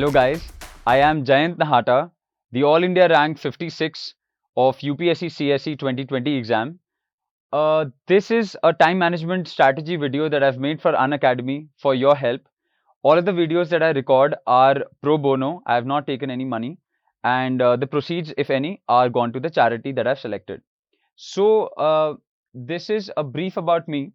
Hello guys, I am Jayant Nahata, the All India rank 56 of UPSC CSE 2020 exam. This is a time management strategy video that I've made for Unacademy for your help. All of the videos that I record are pro bono. I have not taken any money, and the proceeds, if any, are gone to the charity that I've selected. So, this is a brief about me.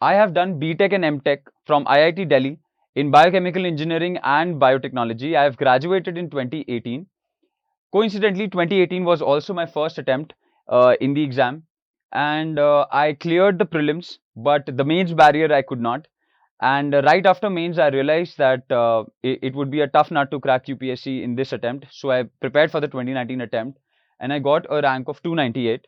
I have done BTech and MTech from IIT Delhi in biochemical engineering and biotechnology. I have graduated in 2018. Coincidentally, 2018 was also my first attempt in the exam, and I cleared the prelims, but the mains barrier I could not. And right after mains, I realized that it would be a tough nut to crack UPSC in this attempt. So I prepared for the 2019 attempt, and I got a rank of 298.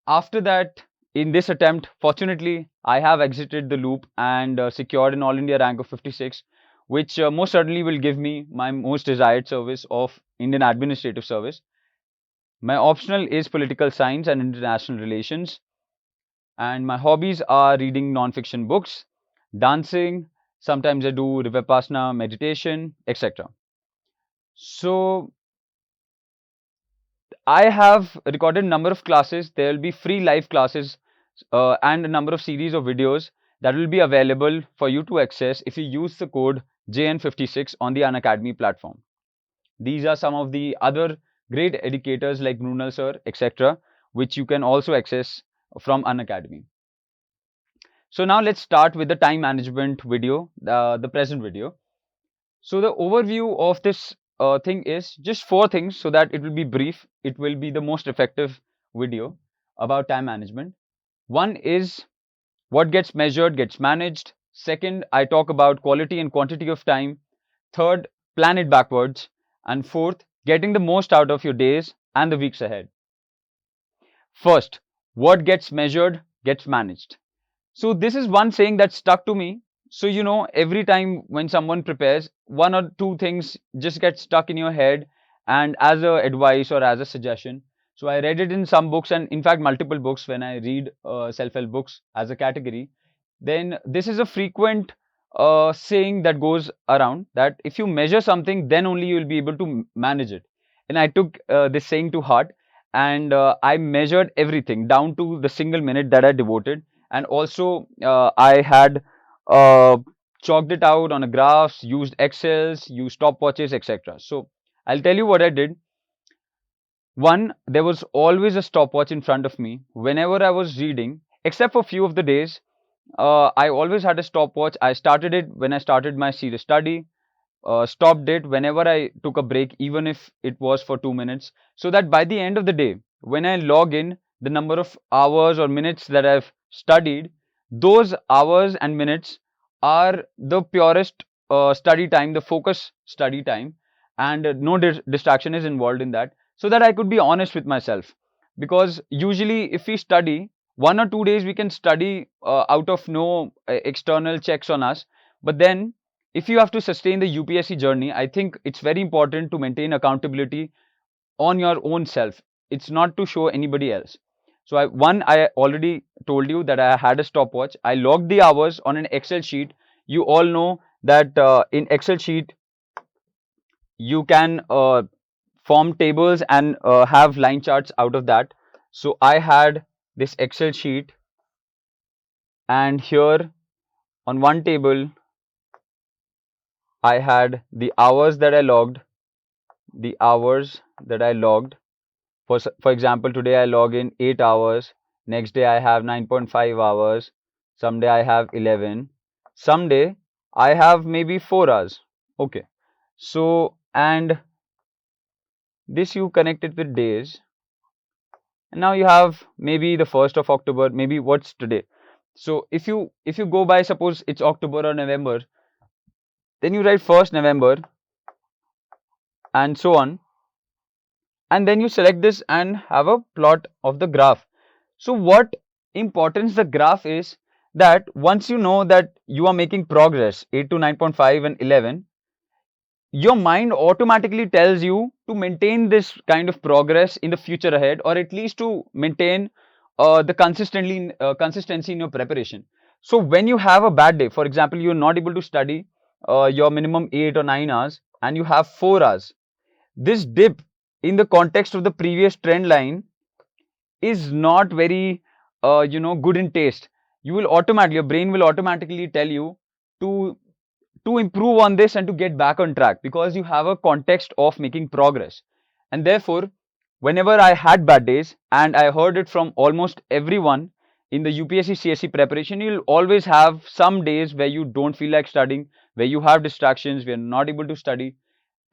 After that, in this attempt, fortunately, I have exited the loop and secured an All India rank of 56, which most certainly will give me my most desired service of Indian Administrative Service. My optional is political science and international relations, and my hobbies are reading non-fiction books, dancing, sometimes I do Vipassana meditation, etc. So, I have recorded a number of classes. There will be free live classes and a number of series of videos that will be available for you to access if you use the code JN56 on the Unacademy platform. These are some of the other great educators like Brunel sir, etc., which you can also access from Unacademy. So now let's start with the time management video, the present video. So the overview of this thing is just four things so that it will be brief. It will be the most effective video about time management. One is what gets measured gets managed. Second, I talk about quality and quantity of time. Third, plan it backwards. And fourth, getting the most out of your days and the weeks ahead. First, what gets measured gets managed. So this is one saying that stuck to me. So every time when someone prepares, one or two things just get stuck in your head and as a advice or as a suggestion. So I read it in some books and in fact multiple books when I read self-help books as a category. Then this is a frequent saying that goes around that if you measure something, then only you will be able to manage it. And I took this saying to heart and I measured everything down to the single minute that I devoted, and also I had uh, chalked it out on a graphs, used Excels, used stopwatches, etc. So I'll tell you what I did. One, there was always a stopwatch in front of me whenever I was reading, except for few of the days. I always had a stopwatch. I started it when I started my serious study, stopped it whenever I took a break, even if it was for 2 minutes, so that by the end of the day, when I log in the number of hours or minutes that I've studied, those hours and minutes are the purest study time, the focus study time, and no distraction is involved in that, so that I could be honest with myself. Because usually, if we study 1 or 2 days, we can study out of no external checks on us, but then if you have to sustain the UPSC journey, I think it's very important to maintain accountability on your own self. It's not to show anybody else. So I already told you that I had a stopwatch. I logged the hours on an Excel sheet. You all know that in Excel sheet you can form tables and have line charts out of that. So I had this Excel sheet, and here on one table I had the hours that I logged, the hours that I logged. For example, today I log in 8 hours, next day I have 9.5 hours, someday I have 11, someday I have maybe 4 hours. Okay, so and this you connect it with days, and now you have maybe the 1st of October, maybe what's today. So if you go by, suppose it's October or November, then you write 1st November and so on, and then you select this and have a plot of the graph. So what importance the graph is, that once you know that you are making progress 8 to 9.5 and 11, your mind automatically tells you to maintain this kind of progress in the future ahead, or at least to maintain the consistency in your preparation. So when you have a bad day, for example, you're not able to study your minimum 8 or 9 hours and you have 4 hours, this dip in the context of the previous trend line is not very good in taste. You will automatically, your brain will automatically tell you to improve on this and to get back on track, because you have a context of making progress. And therefore, whenever I had bad days, and I heard it from almost everyone in the UPSC CSC preparation, you'll always have some days where you don't feel like studying, where you have distractions, where you're not able to study,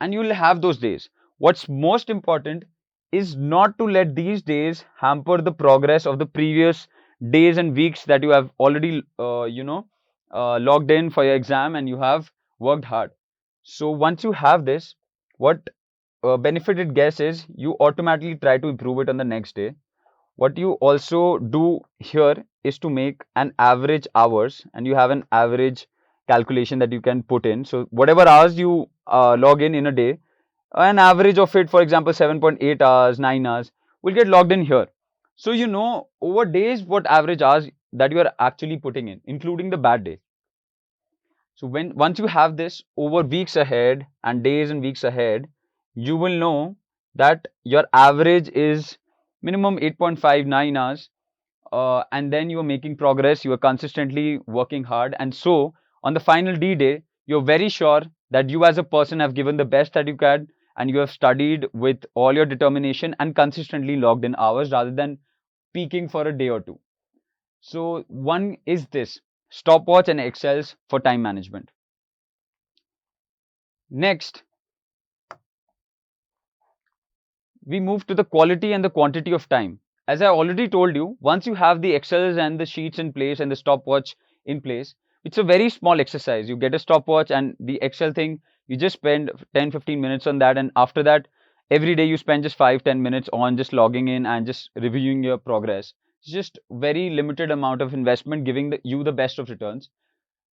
and you'll have those days. What's most important is not to let these days hamper the progress of the previous days and weeks that you have already logged in for your exam and you have worked hard. So once you have this, what benefit it gets is you automatically try to improve it on the next day. What you also do here is to make an average hours, and you have an average calculation that you can put in. So whatever hours you log in a day, an average of it, for example 7.8 hours, 9 hours, will get logged in here. So you know over days what average hours that you are actually putting in, including the bad days. So when once you have this over weeks ahead and days and weeks ahead, you will know that your average is minimum 8.59 hours, and then you are making progress, you are consistently working hard, and so on the final D day, you're very sure that you as a person have given the best that you can, and you have studied with all your determination and consistently logged in hours rather than peaking for a day or two. So one is this stopwatch and Excels for time management. Next, we move to the quality and the quantity of time. As I already told you, once you have the Excels and the sheets in place and the stopwatch in place, it's a very small exercise. You get a stopwatch and the Excel thing, you just spend 10-15 minutes on that, and after that, every day you spend just 5-10 minutes on just logging in and just reviewing your progress. It's just very limited amount of investment giving you the best of returns.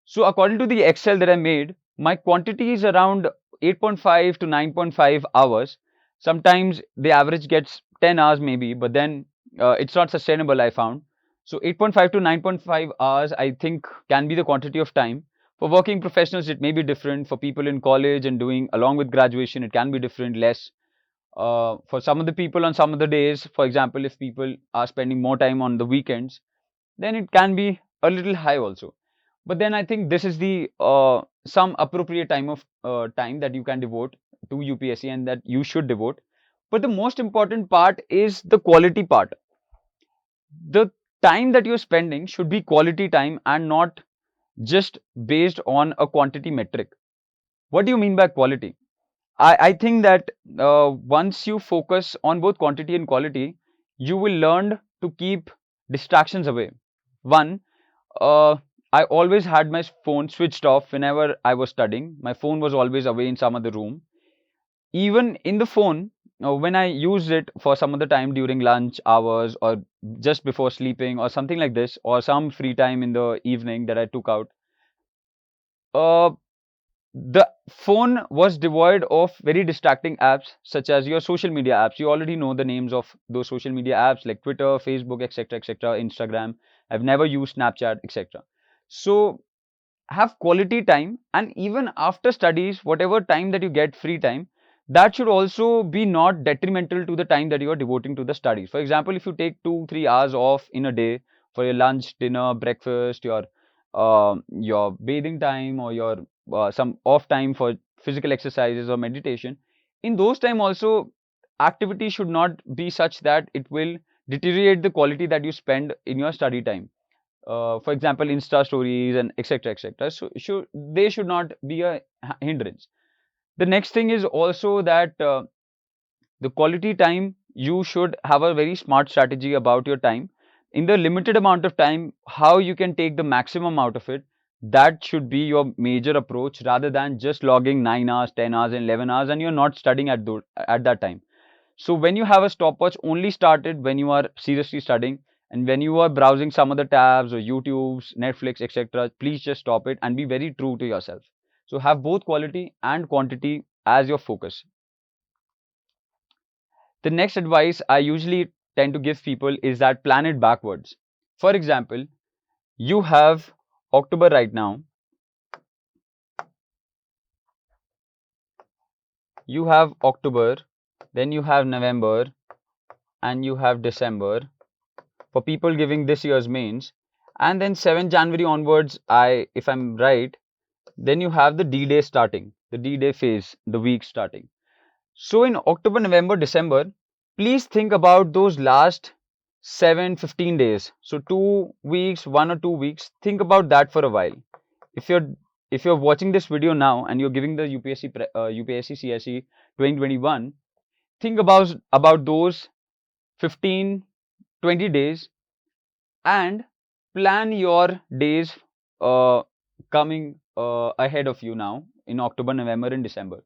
So according to the Excel that I made, my quantity is around 8.5 to 9.5 hours. Sometimes the average gets 10 hours maybe, but then it's not sustainable, I found. So 8.5 to 9.5 hours, I think, can be the quantity of time. For working professionals, it may be different. For people in college and doing along with graduation, it can be different, less. For some of the people on some of the days, for example, if people are spending more time on the weekends, then it can be a little high also. But then I think this is the some appropriate time that you can devote to UPSC and that you should devote. But the most important part is the quality part. The time that you're spending should be quality time and not just based on a quantity metric. What do you mean by quality? I think that once you focus on both quantity and quality, you will learn to keep distractions away. One, uh, I always had my phone switched off whenever I was studying. My phone was always away in some other room. Even in the phone, when I used it for some other time during lunch hours or just before sleeping or something like this, or some free time in the evening that I took out, uh, the phone was devoid of very distracting apps such as your social media apps. You already know the names of those social media apps like Twitter, Facebook, etc., etc., Instagram. I've never used Snapchat, etc. So have quality time, and even after studies, whatever time that you get free time, that should also be not detrimental to the time that you are devoting to the studies. For example, if you take 2-3 hours off in a day for your lunch, dinner, breakfast, your bathing time, or your some off time for physical exercises or meditation, in those time also activity should not be such that it will deteriorate the quality that you spend in your study time. For example, Insta stories and etc. etc. So they should not be a hindrance. The next thing is also that the quality time, you should have a very smart strategy about your time. In the limited amount of time, how you can take the maximum out of it, that should be your major approach rather than just logging 9 hours, 10 hours, and 11 hours and you're not studying at that time. So when you have a stopwatch, only started when you are seriously studying, and when you are browsing some other tabs or YouTube's, Netflix, etc., please just stop it and be very true to yourself. So have both quality and quantity as your focus. The next advice I usually tend to give people is that plan it backwards. For example, you have October right now, you have October, then you have November, and you have December for people giving this year's mains. And then 7th January onwards, if I'm right, then you have the D-Day starting, the D-Day phase, the week starting. So in October, November, December, please think about those last 15 days. So 2 weeks, 1 or 2 weeks, think about that for a while. If you're watching this video now and you're giving the UPSC CSE 2021, think about those 15, 20 days and plan your days coming ahead of you now in October, November, and December.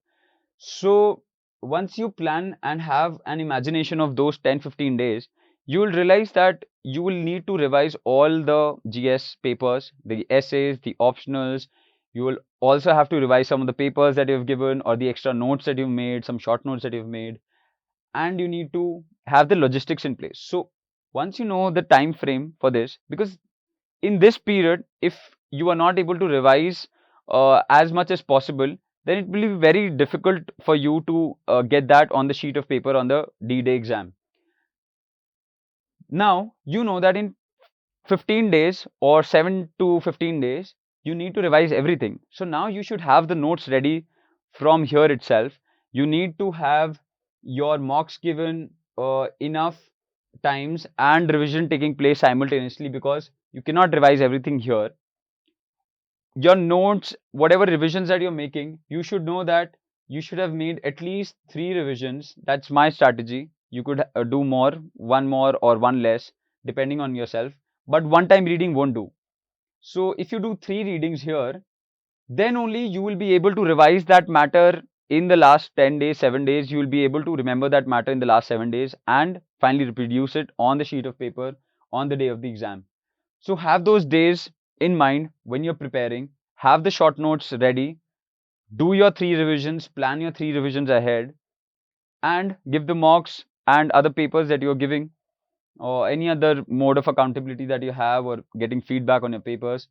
So once you plan and have an imagination of those 10-15 days, you will realize that you will need to revise all the GS papers, the essays, the optionals. You will also have to revise some of the papers that you've given or the extra notes that you've made, some short notes that you've made, and you need to have the logistics in place. So once you know the time frame for this, because in this period, if you are not able to revise as much as possible, then it will be very difficult for you to get that on the sheet of paper on the D-Day exam. Now, you know that in 15 days or 7 to 15 days, you need to revise everything. So now you should have the notes ready from here itself. You need to have your mocks given enough times and revision taking place simultaneously, because you cannot revise everything here. Your notes, whatever revisions that you're making, you should know that you should have made at least 3 revisions. That's my strategy. You could do one more or one less, depending on yourself. But one time reading won't do. So if you do 3 readings here, then only you will be able to revise that matter in the last 10 days, 7 days. You will be able to remember that matter in the last 7 days and finally reproduce it on the sheet of paper on the day of the exam. So have those days in mind when you're preparing. Have the short notes ready. Do your 3 revisions, plan your 3 revisions ahead, and give the mocks and other papers that you're giving, or any other mode of accountability that you have, or getting feedback on your papers.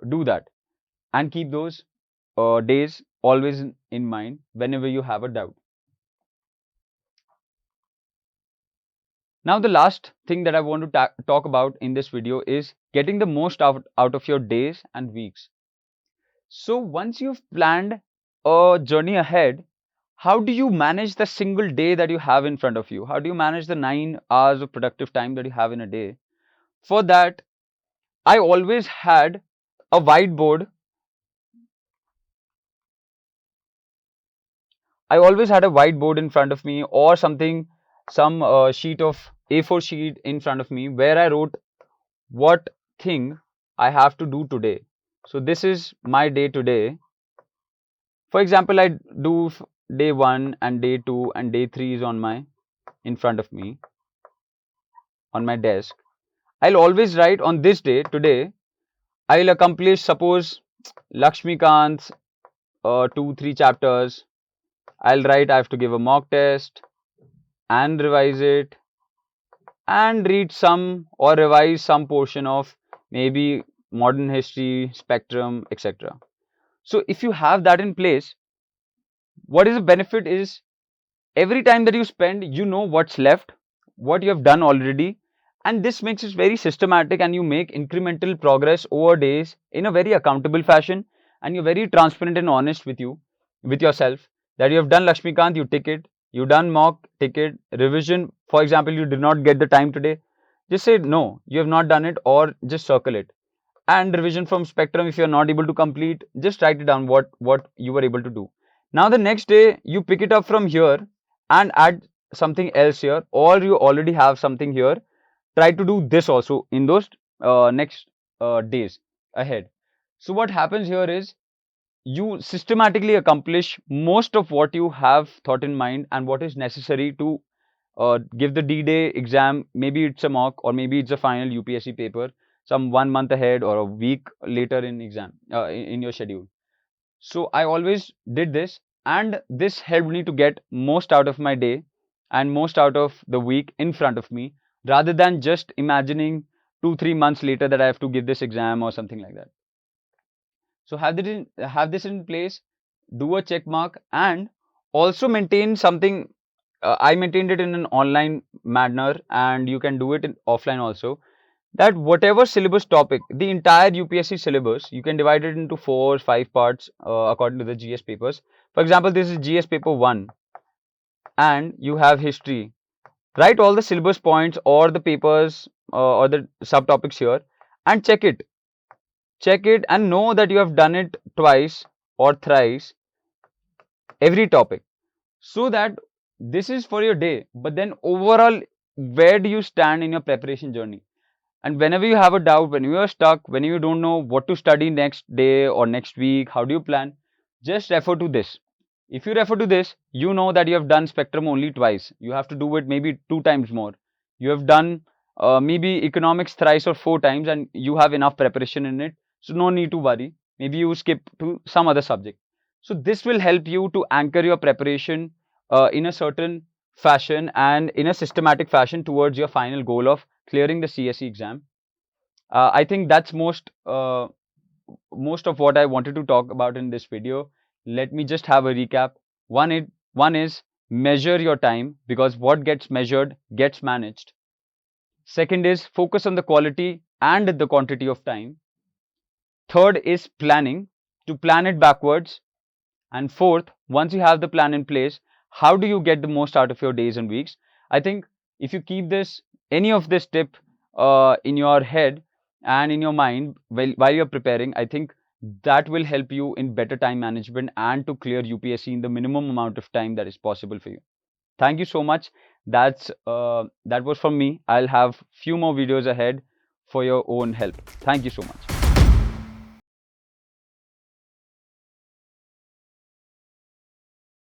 Do that and keep those days always in mind whenever you have a doubt. Now, the last thing that I want to talk about in this video is getting the most out of your days and weeks. So once you've planned a journey ahead, how do you manage the single day that you have in front of you? How do you manage the 9 hours of productive time that you have in a day? For that, I always had a whiteboard. I always had a whiteboard in front of me, or something, some sheet of A4 sheet in front of me, where I wrote what thing I have to do today. So this is my day today. For example, I do day 1 and day 2 and day 3 is in front of me on my desk. I'll always write on this day today I'll accomplish, suppose, Lakshmikant's 2-3 chapters. I'll write I have to give a mock test and revise it and read some or revise some portion of maybe modern history, spectrum, etc. So if you have that in place, what is the benefit is every time that you spend, you know what's left, what you have done already, and this makes it very systematic, and you make incremental progress over days in a very accountable fashion, and you're very transparent and honest with yourself, that you have done Lakshmikant, you tick it, you done mock, tick it, revision, for example, you did not get the time today, just say no, you have not done it, or just circle it. And revision from spectrum, if you're not able to complete, just write it down what you were able to do. Now the next day you pick it up from here and add something else here, or you already have something here. Try to do this also in those next days ahead. So what happens here is you systematically accomplish most of what you have thought in mind and what is necessary to give the D-Day exam. Maybe it's a mock, or maybe it's a final UPSC paper some 1 month ahead or a week later in exam in your schedule. So I always did this, and this helped me to get most out of my day and most out of the week in front of me, rather than just imagining 2-3 months later that I have to give this exam or something like that. So have this in place, do a check mark, and Also maintain something. I maintained it in an online manner, and you can do it in offline also. That whatever syllabus topic, the entire UPSC syllabus, you can divide it into 4 or 5 parts according to the GS papers. For example, this is GS paper 1 and you have history. Write all the syllabus points or the papers or the subtopics here and check it. Check it and know that you have done it twice or thrice every topic, so that this is for your day. But then overall, where do you stand in your preparation journey? And whenever you have a doubt, when you are stuck, when you don't know what to study next day or next week, how do you plan? Just refer to this. If you refer to this, you know that you have done spectrum only twice. You have to do it maybe 2 times more. You have done maybe economics thrice or 4 times, and you have enough preparation in it. So no need to worry. Maybe you skip to some other subject. So this will help you to anchor your preparation in a certain fashion and in a systematic fashion towards your final goal of clearing the CSE exam. I think that's most of what I wanted to talk about in this video. Let me just have a recap. One is measure your time, because what gets measured gets managed. Second is focus on the quality and the quantity of time. Third is planning, to plan it backwards. And fourth, once you have the plan in place, how do you get the most out of your days and weeks? I think if you keep any of this tip in your head and in your mind while you're preparing, I think that will help you in better time management and to clear UPSC in the minimum amount of time that is possible for you. Thank you so much. That was from me. I'll have few more videos ahead for your own help. Thank you so much.